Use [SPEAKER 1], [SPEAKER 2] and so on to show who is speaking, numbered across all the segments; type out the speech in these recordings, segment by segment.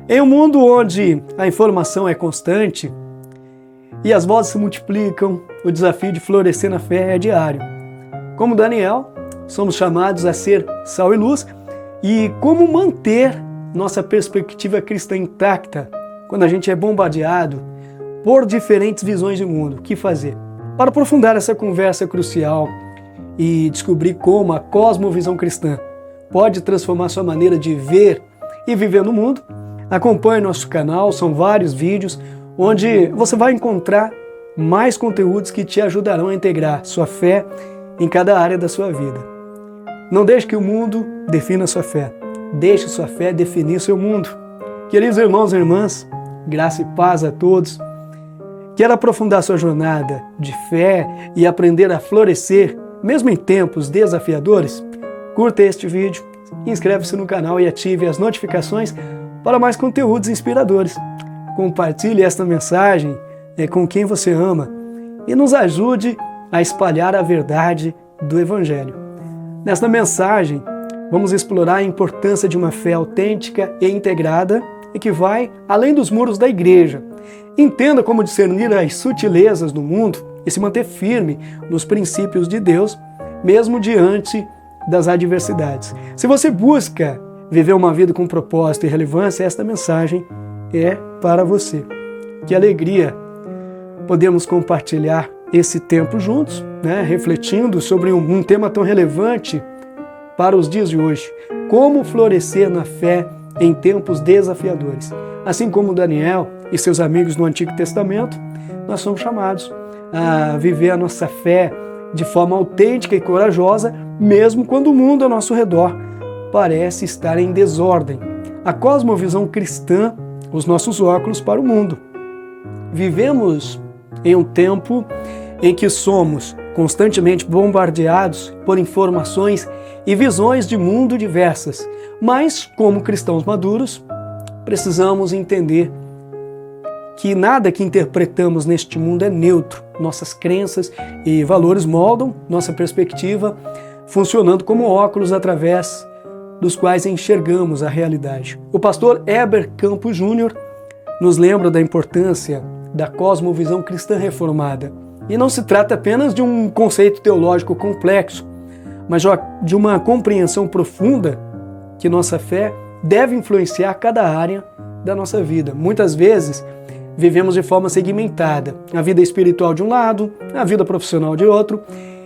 [SPEAKER 1] Em um mundo onde a informação é constante e as vozes se multiplicam, o desafio de florescer na fé é diário. Como Daniel, somos chamados a ser sal e luz, e como manter nossa perspectiva cristã intacta quando a gente é bombardeado por diferentes visões de mundo. O que fazer? Para aprofundar essa conversa crucial e descobrir como a cosmovisão cristã pode transformar sua maneira de ver e viver no mundo, acompanhe nosso canal, são vários vídeos onde você vai encontrar mais conteúdos que te ajudarão a integrar sua fé em cada área da sua vida. Não deixe que o mundo defina sua fé. Deixe sua fé definir seu mundo. Queridos irmãos e irmãs, graça e paz a todos. Quer aprofundar sua jornada de fé e aprender a florescer, mesmo em tempos desafiadores? Curta este vídeo, inscreve-se no canal e ative as notificações para mais conteúdos inspiradores. Compartilhe esta mensagem com quem você ama e nos ajude a espalhar a verdade do Evangelho. Nesta mensagem, vamos explorar a importância de uma fé autêntica e integrada e que vai além dos muros da igreja. Entenda como discernir as sutilezas do mundo e se manter firme nos princípios de Deus, mesmo diante das adversidades. Se você busca viver uma vida com propósito e relevância, esta mensagem é para você. Que alegria podemos compartilhar esse tempo juntos, refletindo sobre um tema tão relevante para os dias de hoje. Como florescer na fé em tempos desafiadores. Assim como Daniel e seus amigos no Antigo Testamento, nós somos chamados a viver a nossa fé de forma autêntica e corajosa, mesmo quando o mundo ao nosso redor parece estar em desordem. A cosmovisão cristã, os nossos óculos para o mundo. Vivemos em um tempo em que somos constantemente bombardeados por informações e visões de mundo diversas, mas como cristãos maduros, precisamos entender que nada que interpretamos neste mundo é neutro. Nossas crenças e valores moldam nossa perspectiva, funcionando como óculos através dos quais enxergamos a realidade. O pastor Heber Campos Júnior nos lembra da importância da cosmovisão cristã reformada. E não se trata apenas de um conceito teológico complexo, mas de uma compreensão profunda que nossa fé deve influenciar cada área da nossa vida. Muitas vezes vivemos de forma segmentada, a vida espiritual de um lado, a vida profissional de outro,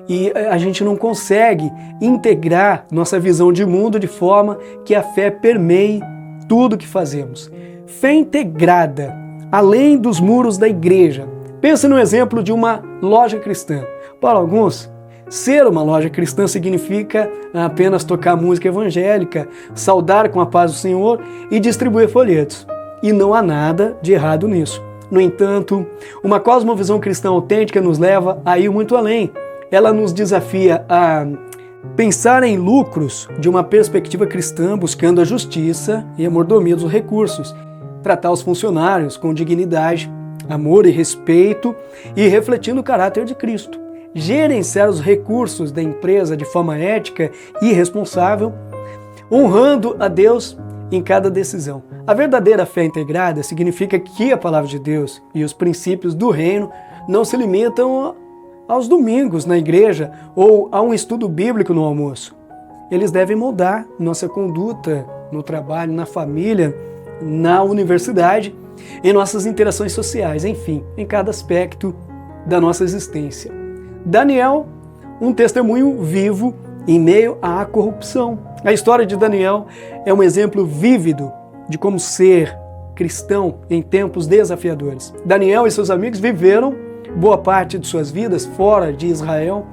[SPEAKER 1] e a gente não consegue integrar nossa visão de mundo de forma que a fé permeie tudo que fazemos. Fé integrada, além dos muros da igreja. Pense no exemplo de uma loja cristã. Para alguns, ser uma loja cristã significa apenas tocar música evangélica, saudar com a paz do Senhor e distribuir folhetos. E não há nada de errado nisso. No entanto, uma cosmovisão cristã autêntica nos leva a ir muito além. Ela nos desafia a pensar em lucros de uma perspectiva cristã, buscando a justiça e a mordomia dos recursos, tratar os funcionários com dignidade, amor e respeito e refletindo o caráter de Cristo. Gerenciar os recursos da empresa de forma ética e responsável, honrando a Deus em cada decisão. A verdadeira fé integrada significa que a palavra de Deus e os princípios do reino não se limitam aos domingos na igreja ou a um estudo bíblico no almoço. Eles devem moldar nossa conduta no trabalho, na família, na universidade, em nossas interações sociais, enfim, em cada aspecto da nossa existência. Daniel, um testemunho vivo em meio à corrupção. A história de Daniel é um exemplo vívido de como ser cristão em tempos desafiadores. Daniel e seus amigos viveram boa parte de suas vidas fora de Israel,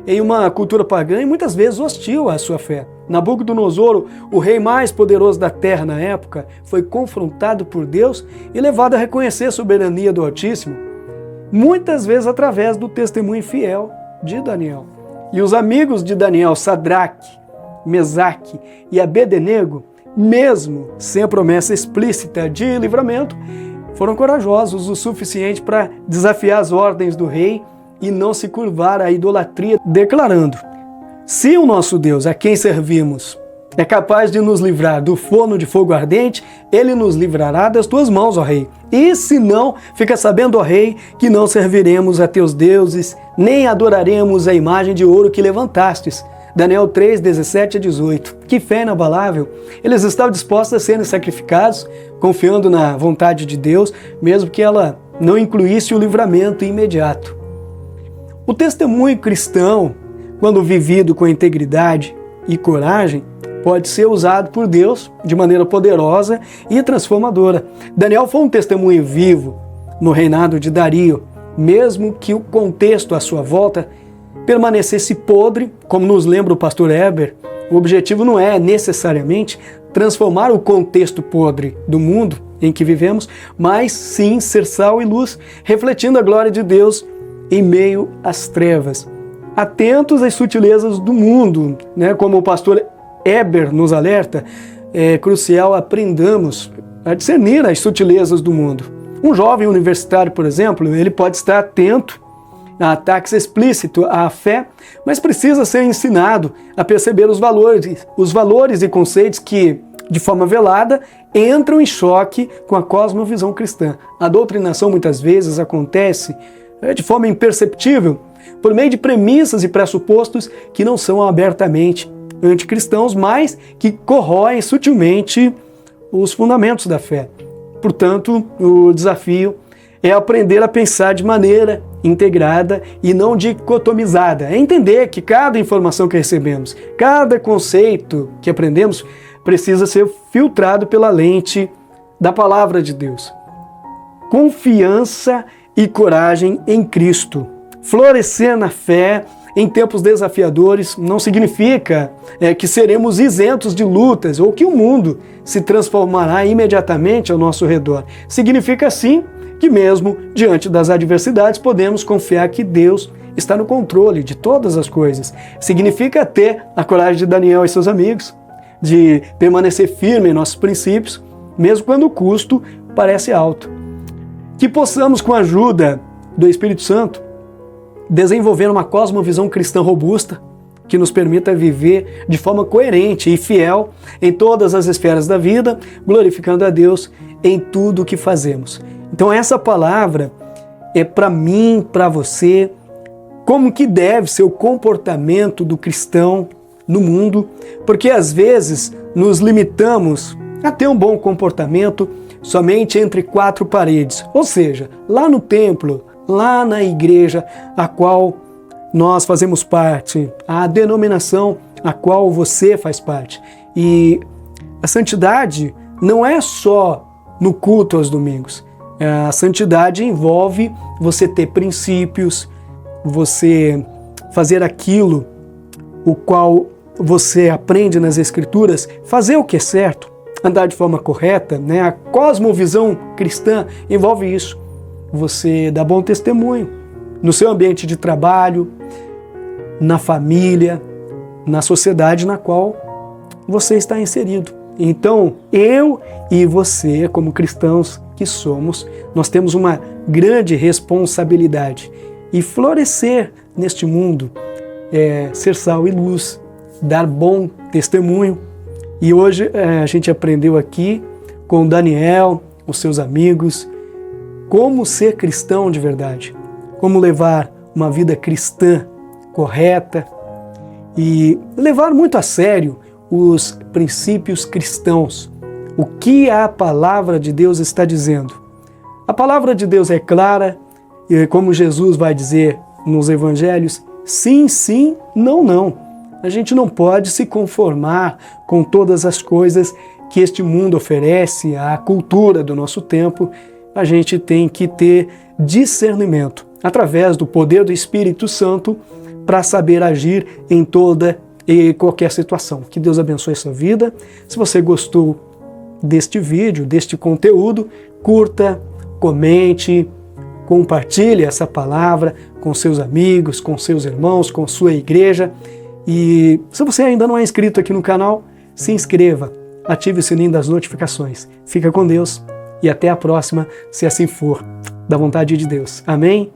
[SPEAKER 1] em uma cultura pagã e muitas vezes hostil à sua fé. Nabucodonosor, o rei mais poderoso da terra na época, foi confrontado por Deus e levado a reconhecer a soberania do Altíssimo, muitas vezes através do testemunho fiel de Daniel. E os amigos de Daniel, Sadraque, Mesaque e Abednego, mesmo sem a promessa explícita de livramento, foram corajosos o suficiente para desafiar as ordens do rei e não se curvar à idolatria, declarando: se o nosso Deus, a quem servimos, é capaz de nos livrar do forno de fogo ardente, ele nos livrará das tuas mãos, ó rei. E se não, fica sabendo, ó rei, que não serviremos a teus deuses, nem adoraremos a imagem de ouro que levantastes. Daniel 3, 17 a 18. Que fé inabalável! Eles estavam dispostos a serem sacrificados, confiando na vontade de Deus, mesmo que ela não incluísse o livramento imediato. O testemunho cristão, quando vivido com integridade e coragem, pode ser usado por Deus de maneira poderosa e transformadora. Daniel foi um testemunho vivo no reinado de Dario, mesmo que o contexto à sua volta permanecesse podre, como nos lembra o pastor Heber. O objetivo não é necessariamente transformar o contexto podre do mundo em que vivemos, mas sim ser sal e luz, refletindo a glória de Deus em meio às trevas. Atentos às sutilezas do mundo, né? Como o pastor Heber nos alerta, é crucial aprendamos a discernir as sutilezas do mundo. Um jovem universitário, por exemplo, ele pode estar atento a ataques explícitos à fé, mas precisa ser ensinado a perceber os valores e conceitos que, de forma velada, entram em choque com a cosmovisão cristã. A doutrinação muitas vezes acontece de forma imperceptível, por meio de premissas e pressupostos que não são abertamente anticristãos, mas que corroem sutilmente os fundamentos da fé. Portanto, o desafio é aprender a pensar de maneira integrada e não dicotomizada. É entender que cada informação que recebemos, cada conceito que aprendemos, precisa ser filtrado pela lente da palavra de Deus. Confiança e coragem em Cristo. Florescer na fé em tempos desafiadores não significa que seremos isentos de lutas ou que o mundo se transformará imediatamente ao nosso redor. Significa, sim, que mesmo diante das adversidades podemos confiar que Deus está no controle de todas as coisas. Significa ter a coragem de Daniel e seus amigos, de permanecer firme em nossos princípios, mesmo quando o custo parece alto. Que possamos, com a ajuda do Espírito Santo, desenvolver uma cosmovisão cristã robusta que nos permita viver de forma coerente e fiel em todas as esferas da vida, glorificando a Deus em tudo o que fazemos. Então essa palavra é para mim, para você, como que deve ser o comportamento do cristão no mundo, porque às vezes nos limitamos a ter um bom comportamento somente entre quatro paredes, ou seja, lá no templo, lá na igreja a qual nós fazemos parte, a denominação a qual você faz parte. E a santidade não é só no culto aos domingos. A santidade envolve você ter princípios, você fazer aquilo o qual você aprende nas Escrituras, fazer o que é certo, andar de forma correta, né? A cosmovisão cristã envolve isso. Você dá bom testemunho no seu ambiente de trabalho, na família, na sociedade na qual você está inserido. Então, eu e você, como cristãos que somos, nós temos uma grande responsabilidade. E florescer neste mundo é ser sal e luz, dar bom testemunho. E hoje a gente aprendeu aqui com Daniel, os seus amigos, como ser cristão de verdade, como levar uma vida cristã correta e levar muito a sério os princípios cristãos. O que a palavra de Deus está dizendo? A palavra de Deus é clara e, como Jesus vai dizer nos evangelhos, sim, sim, não, não. A gente não pode se conformar com todas as coisas que este mundo oferece, a cultura do nosso tempo. A gente tem que ter discernimento através do poder do Espírito Santo para saber agir em toda e qualquer situação. Que Deus abençoe a sua vida. Se você gostou deste vídeo, deste conteúdo, curta, comente, compartilhe essa palavra com seus amigos, com seus irmãos, com sua igreja. E se você ainda não é inscrito aqui no canal, se inscreva, ative o sininho das notificações. Fica com Deus e até a próxima, se assim for, da vontade de Deus. Amém?